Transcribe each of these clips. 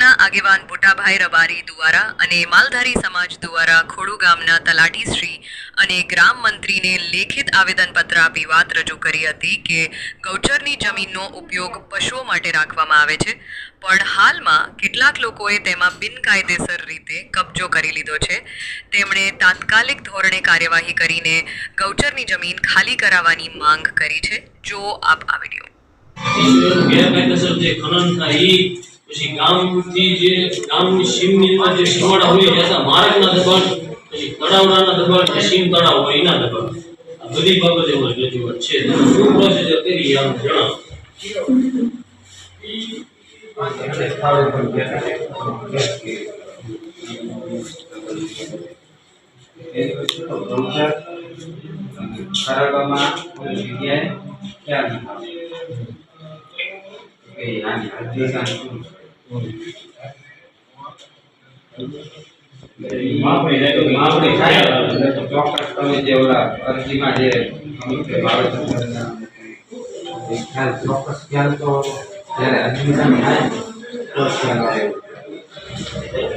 ગામના આગેવાન ભુટાભાઈ રબારી દ્વારા અને માલધારી સમાજ દ્વારા ખોડુ ગામના તલાટી શ્રી અને ગ્રામ મંત્રીને લેખિત આવેદનપત્ર આપી વાત રજૂ કરી હતી કે ગૌચરની જમીનનો ઉપયોગ પશુઓ માટે રાખવામાં આવે છે, પણ હાલમાં કેટલાક લોકોએ તેમાં બિનકાયદેસર રીતે કબજો કરી લીધો છે। તેમણે તાત્કાલિક ધોરણે કાર્યવાહી કરીને ગૌચરની જમીન ખાલી કરાવવાની માંગ કરી છે। જો આપ આ વિડીયો ગેરકાયદેસર જે ખનન થાય પછી ગામથી જે ગામની સીમમાં જે સીમાડા હોય એના માર્ગના દબાણ, પછી તળાવના દબાણ, સીમ તળાવ હોય એના દબાણ, આ બધી બાબતે અમારી રજૂઆત છે। શું પ્રોસિજર કરી આમ જણાવો।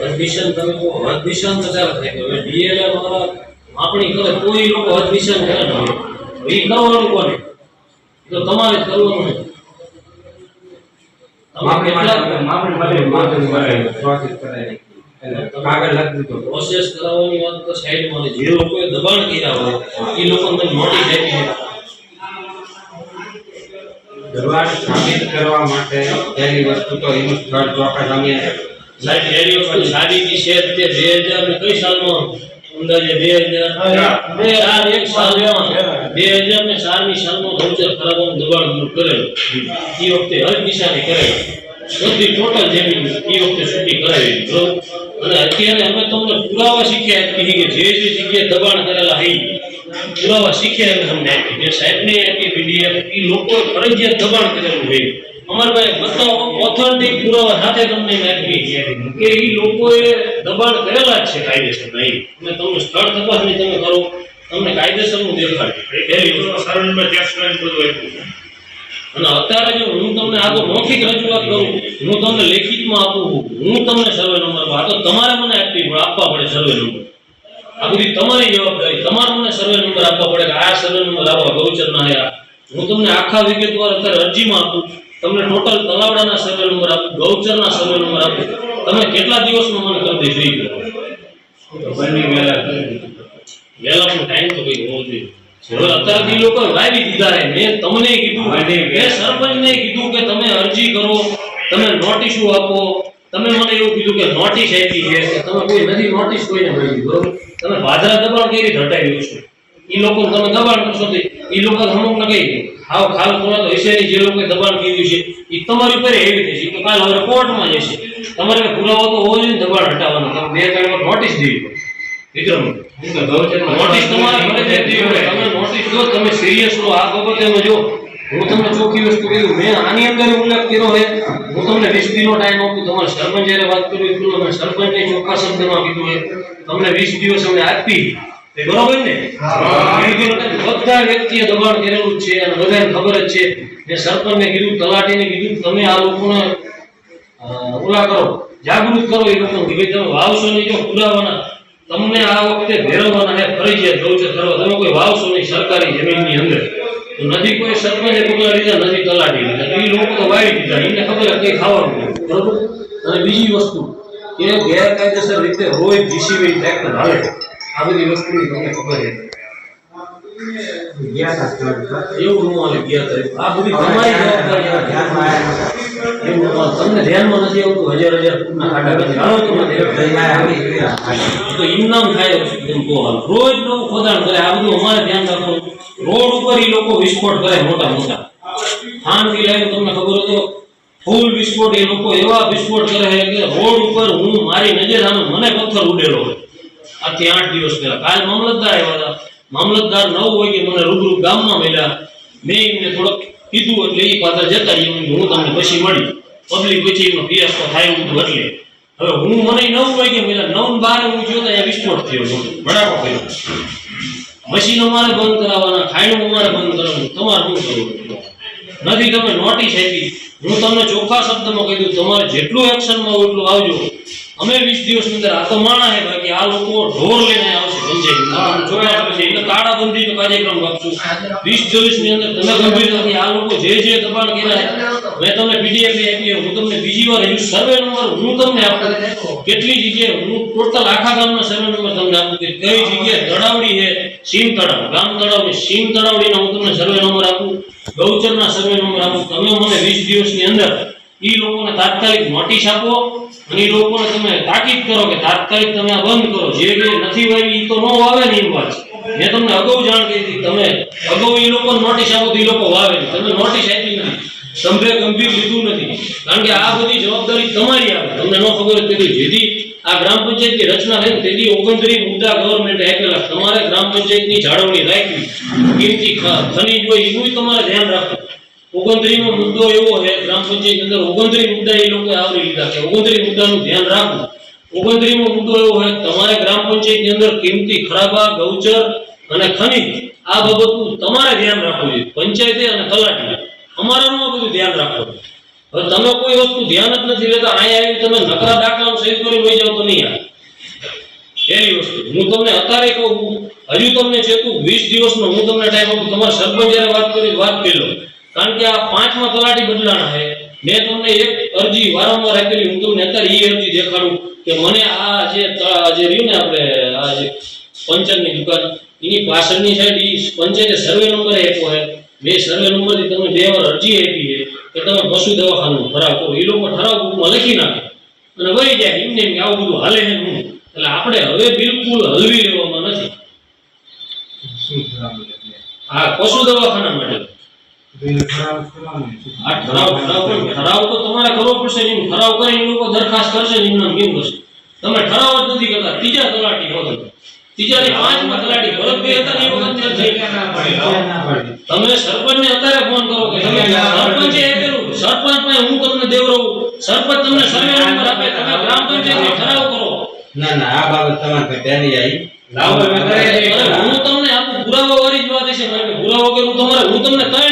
એડમિશન તમે કહો એડમિશન તો ચાલે થાય હવે ડીએલએ વાળા માપણી કરે કોઈ લોકો એડમિશન કરે ને એ કરવાનું કોને? તો તમારે કરવાનું નહીં। પ્રોસેસ કરાવવાની વાત તો સાઈડમાં, જે લોકોએ દબાણ કર્યા હોય એ લોકોને તમે નોટિસ આપી દબાણ સાબિત કરવા માટે પહેલી વસ્તુ તો એનું સ્થળ ચોક્કસ અમે સાહેબ એરિયો પર સાબિતી છે તે 2000 ને કઈ સાલમાં અંદાજે 2004 એક સાલમાં 2004 ની સાલમાં ગૌચર ખરાબાનું દબાણ દૂર કરેલું એ વખતે હર દિશાની કરેલું બધી ટોટલ જમીન એ વખતે છૂટી કરાવેલી બરોબર। અને અત્યારે અમે તમને પુરાવા શીખ્યા આપી કે જે જગ્યાએ દબાણ કરેલા હઈ પુરાવા શીખ્યા અમે તમને આપી જે સાહેબને આપી પીડીએફ એ લોકો ફરજિયાત દબાણ કરેલું હોય અમારા પાસે બતાવો ઓથોરિટી પુરાવા સાથે તમને આપી કે એ લોકોએ દબાણ કરેલા જ છે કાયદેસર નહીં। અમે તમને સ્થળ તપાસણી તમે કરો તમને કાયદેસરનું દેખાડ્યું સર્વેમાં ટેક્સ લાઈન બધું આપ્યું। અને અત્યારે જો હું તમને આગળ મૌખિક રજૂઆત કરું, હું તમને લેખિતમાં આપું, હું તમને સર્વે નંબર આ તો તમારે મને આપવા પડે સર્વે નંબર, આ બધી તમારી જવાબદારી, તમારે મને સર્વે નંબર આપવા પડે કે આ સર્વે નંબર આવા ગૌચરના આયા। હું તમને આખા વિગતવાર અત્યારે અરજીમાં આપું, તમને ટોટલ તલાવડાના સર્વે નંબર આપું, ગૌચરના સર્વે નંબર આપું, તમે કેટલા દિવસમાં મને કરી દેજો? વહેલા પણ ટાઈમ તો કઈ હોવો જોઈએ। હવે અત્યારથી લોકો વાવી દીધા છે, મેં તમને કીધું, મેં સરપંચને કીધું કે તમે અરજી કરો, તમે નોટિસો આપો, તમે મને એવું કીધું કે નોટિસ આપી છે, તમે કોઈ નથી નોટિસ કોઈને મળી બરોબર। તમે ભાદરા દબાણ કેવી રીતે હટાવી છો? એ લોકો તમે દબાણ કરશો તો એ લોકો અમુક ને કઈ હાવ ખાલ ખોળા તો હશે જે લોકોએ દબાણ કર્યું છે એ તમારી ઉપર એવી થશે તો કાલ હવે કોર્ટમાં જશે, તમારે પુરાવો તો હોવો જોઈએ દબાણ હટાવવાનો, તમે 2 વાર નોટિસ દેવી પડે નોટિસ તમારે તમે નોટિસ દો, તમે સિરિયસ લો આ બાબતે જો હું તમને ચોખ્ખી વસ્તુ કહ્યું, મેં આની અંદર ઉલ્લેખ કર્યો છે, હું તમને 20 દિનનો ટાઈમ આપું, તમારે સરપંચ જયારે વાત કરવી તો મેં સરપંચને ચોખ્ખા શબ્દમાં કીધું છે તમને 20 દિવસ અમને આપી બરોબર ને? બધા વ્યક્તિએ દબાણ કરેલું છે અને બધાને ખબર જ છે। મેં સરપંચને કીધું, તલાટીને કીધું, તમે આ લોકોને ઓલા કરો, જાગૃત કરો એ લોકોને કે તમે વાવશો નહીં, જો પુરાવાના તમને આ વખતે ભેરવવાના છે ફરજિયાત ગૌચર કરવા, તમે કોઈ વાવશો નહીં સરકારી જમીનની અંદર તો નથી કોઈ સરપંચે પગલા લીધા, નથી તલાટી લીધા, એ લોકો તો વાવી દીધા, એમને ખબર કઈ ખાવાનું બરોબર। અને બીજી વસ્તુ કે ગેરકાયદેસર રીતે રોજ જીસીબી ટ્રેક્ટર હાલે, આ બધી વસ્તુની તમને ખબર છે એવું ન હાલે ગયા આ બધી તમારી જવાબદારી તમને ધ્યાનમાં નથી આવતું, 1000 ફૂટના ખાડા કરી હાલો તો ઇનામ થાય રોજ નવું ખોદાણ કરે, આ બધું અમારે ધ્યાન રાખવું। રોડ ઉપર એ લોકો વિસ્ફોટ કરે મોટા મોટા, ખાનથી લાવી તમને ખબર હતો ફૂલ વિસ્ફોટ, એ લોકો એવા વિસ્ફોટ કરે છે કે રોડ ઉપર હું મારી નજર સામે મને પથ્થર ઉડેલો હોય આજથી 8 દિવસ પહેલા। કાલ મામલતદાર આવ્યા હતા, મામલતદાર 9 વાગે મને રૂબરૂ ગામમાં મળ્યા, મેં એમને થોડોક કીધું એટલે એ પાછળ જતા રહ્યું, હું તમને પછી મળી પબ્લિક પછી એનો ફિયાસ્કો થાય એવું બધું। એટલે હવે હું મને 9 વાગે મળ્યા, 9 ને 12 હું જોતા અહીંયા વિસ્ફોટ થયો, બરાબર કર્યો, મશીનો મારે બંધ કરાવવાના, ખાયણું મારે બંધ કરાવવાનું, તમારે શું કરવું? નથી તમે નોટિસ આપી. હું તમને ચોખ્ખા શબ્દમાં કહી દઉં, તમારે જેટલું એક્શનમાં હોય એટલું આવજો. અમે 20 દિવસની અંદર આ તો માણા હે, બાકી આ લોકો ઢોર લઈને આવશે પંચાયતમાં. ચોખ્ખા શબ્દ છે, એટલે તાળાબંધીનો કાર્યક્રમ રાખશું 20 દિવસની અંદર. તમે ગંભીરતાથી આ લોકો જે દબાણ કર્યા, મેં તમને પીડીએફ આપી, હું તમને બીજી વાર હજુ સર્વે નંબર હું તમને આપું. કેટલી જગ્યાએ હું ટોટલ આખા ગામના સર્વે નંબર તમને આપું કે કઈ જગ્યાએ તળાવડી છે, સીમ તળાવ, ગામ તળાવ ને સીમ તળાવડીના હું તમને સર્વે નંબર આપું, ગૌચરના સર્વે નંબર આપું. તમે મને 20 દિવસની અંદર ઈ લોકોને તાત્કાલિક નોટિસ આપો અને ઈ લોકોને તમે તાકીદ કરો કે તાત્કાલિક તમે આ બંધ કરો. જે નથી વાવી ઈ તો ન વાવે ને, એમ વાત છે. મેં તમને અગાઉ જાણ કરી હતી, તમે અગાઉ ઈ લોકોને નોટિસ આપો તો ઈ લોકો વાવે નહીં. તમે નોટિસ આપી નથી, તમે ગંભીર લીધું નથી, કારણ કે આ બધી જવાબદારી તમારી આવે. તમને ન ખબર હતી જેથી આ ગ્રામ પંચાયતની રચના થઈ તેથી 29 મુદ્દા ગવર્નમેન્ટે આપેલા. તમારે ગ્રામ પંચાયતની જાળવણી રાખવી, કિંમતી ખનીજ હોય એનું તમારે ધ્યાન રાખવું. 29મો મુદ્દો એવો છે ગ્રામ પંચાયત અંદર 29 મુદ્દા એ લોકોએ આવરી લીધા કે 29 મુદ્દાનું ધ્યાન રાખવું. 29મો મુદ્દો એવો છે તમારે ગ્રામ પંચાયતની અંદર કિંમતી ખરાબા, ગૌચર અને ખનીજ આ બાબતનું તમારે ધ્યાન રાખવું જોઈએ. પંચાયતે અને તલાટીએ અમારાનું આ બધું ધ્યાન રાખવું. હવે તમે કોઈ વસ્તુ ધ્યાન જ નથી લેતા, અહીંયા આવી તમે નકરા દાખલામાં સહી કરી લઈ જાવ તો નહીં આવે. પહેલી વસ્તુ હું તમને અત્યારે કહું, હજુ તમને ચેતું 20 દિવસનો હું તમને ટાઈમ આપું. તમારા સરપંચ જ્યારે વાત કરી લો, કારણ કે આ 5મા તલાટી બદલાણા છે. મેં તમને એક અરજી વારંવાર આપેલી, હું તમને અત્યારે એ અરજી દેખાડું કે મને આ જે રહ્યું ને આપણે આ જે પંચાયતની દુકાન એની પાછળની સાઈડ ઈ પંચાયતે સર્વે નંબર આપ્યો છે. મેં સર્વે નંબરથી તમને 2 વાર અરજી આપી છે કે તમે પશુ દવાખાનું ઠરાવ કરો. એ લોકો ઠરાવ બુકમાં લખી નાખે અને વહી જાય એમને એમ કે આવું બધું હાલે છે હું. એટલે આપણે હવે બિલકુલ હલવી લેવામાં નથી. આ પશુ દવાખાના માટે આ ઠરાવ તો તમારે કરવો પડશે. એમ ઠરાવ કરીને એ લોકો દરખાસ્ત કરશે ને એમના કેમ કરશે. તમે ઠરાવ જ નથી કરતા. ત્રીજા તલાટી હો, ત્રીજાની 5મા તલાટી ભરતભાઈ હતા ને એ વખતે તમે સરપંચને અત્યારે ફોન કરો કે તમે સરપંચે આપેલું, સરપંચ પાસે હું તમને દેવરાવું, સરપંચ તમને સર્વે નંબર આપે, તમે ગ્રામ પંચાયતનો ઠરાવ કરો. ના આ બાબત તમારે પહેલી આવી હું તમને આપું પુરાવા વાળી જ વાત છે. પુરાવા વગર હું તમને કઈ